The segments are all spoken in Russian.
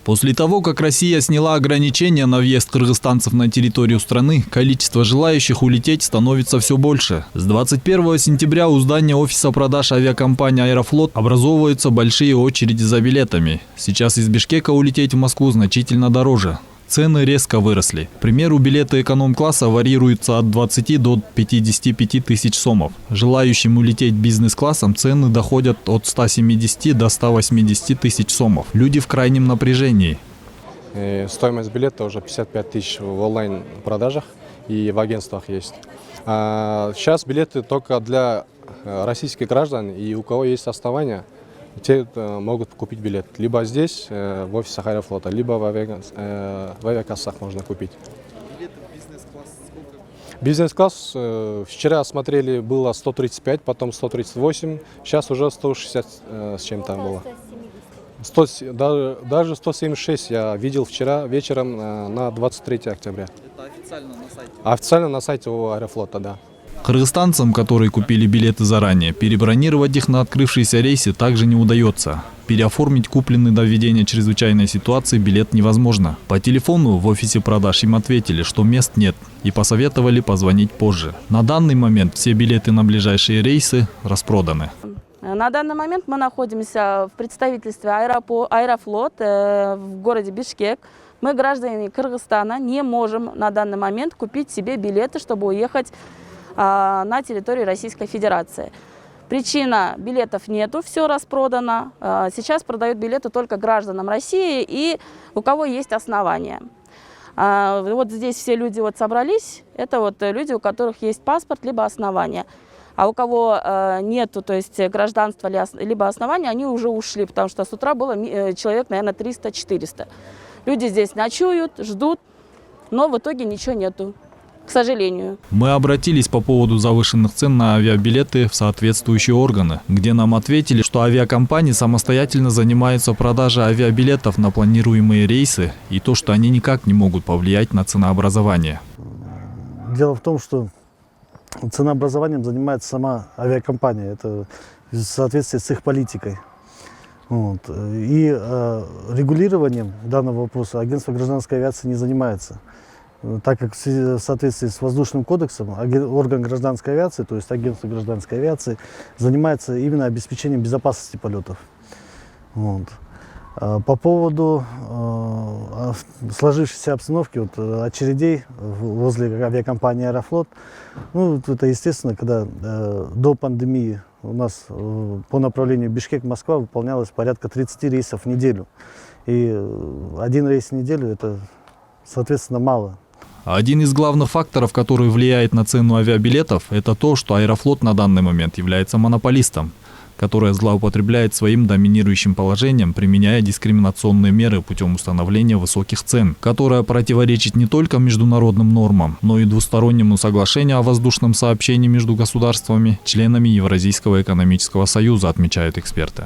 После того, как Россия сняла ограничения на въезд кыргызстанцев на территорию страны, количество желающих улететь становится все больше. С 21 сентября у здания офиса продаж авиакомпании «Аэрофлот» образовываются большие очереди за билетами. Сейчас из Бишкека улететь в Москву значительно дороже. Цены резко выросли. К примеру, билеты эконом-класса варьируются от 20 до 55 тысяч сомов. Желающим улететь бизнес-классом цены доходят от 170 до 180 тысяч сомов. Люди в крайнем напряжении. Стоимость билета уже 55 тысяч в онлайн-продажах и в агентствах есть. Сейчас билеты только для российских граждан и у кого есть основания. Те могут купить билет либо здесь, в офисах Аэрофлота, либо в авиакассах можно купить. Билеты в бизнес-класс сколько? Бизнес-класс вчера смотрели, было 135, потом 138, сейчас уже 160 с чем-то было. 170. Даже 176 я видел вчера вечером на 23 октября. Это официально на сайте? Официально на сайте у Аэрофлота, да. Кыргызстанцам, которые купили билеты заранее, перебронировать их на открывшиеся рейсы также не удается. Переоформить купленный до введения чрезвычайной ситуации билет невозможно. По телефону в офисе продаж им ответили, что мест нет, и посоветовали позвонить позже. На данный момент все билеты на ближайшие рейсы распроданы. На данный момент мы находимся в представительстве «Аэрофлот» в городе Бишкек. Мы, граждане Кыргызстана, не можем на данный момент купить себе билеты, чтобы уехать на территорию Российской Федерации. Причина: билетов нету, все распродано. Сейчас продают билеты только гражданам России и у кого есть основания. Вот здесь все люди собрались, это люди, у которых есть паспорт либо основания. А у кого нету, то есть гражданства либо основания, они уже ушли, потому что с утра было человек, наверное, 300-400. Люди здесь ночуют, ждут, но в итоге ничего нету. К сожалению. Мы обратились по поводу завышенных цен на авиабилеты в соответствующие органы, где нам ответили, что авиакомпании самостоятельно занимаются продажей авиабилетов на планируемые рейсы и то, что они никак не могут повлиять на ценообразование. Дело в том, что ценообразованием занимается сама авиакомпания, это в соответствии с их политикой. И регулированием данного вопроса агентство гражданской авиации не занимается. Так как в соответствии с воздушным кодексом орган гражданской авиации, то есть агентство гражданской авиации, занимается именно обеспечением безопасности полетов. По поводу сложившейся обстановки, очередей возле авиакомпании «Аэрофлот», это естественно, когда до пандемии у нас по направлению Бишкек-Москва выполнялось порядка 30 рейсов в неделю. И один рейс в неделю – это, соответственно, мало. Один из главных факторов, который влияет на цену авиабилетов, это то, что «Аэрофлот» на данный момент является монополистом, которая злоупотребляет своим доминирующим положением, применяя дискриминационные меры путем установления высоких цен, которая противоречит не только международным нормам, но и двустороннему соглашению о воздушном сообщении между государствами, членами Евразийского экономического союза, отмечают эксперты.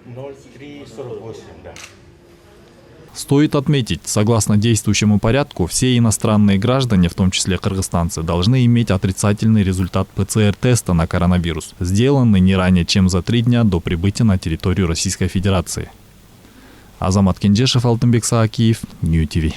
0348, да. Стоит отметить, согласно действующему порядку, все иностранные граждане, в том числе кыргызстанцы, должны иметь отрицательный результат ПЦР-теста на коронавирус, сделанный не ранее, чем за 3 дня до прибытия на территорию Российской Федерации. Азамат Кенжешев, Алтынбек Саакиев, Нью ТВ.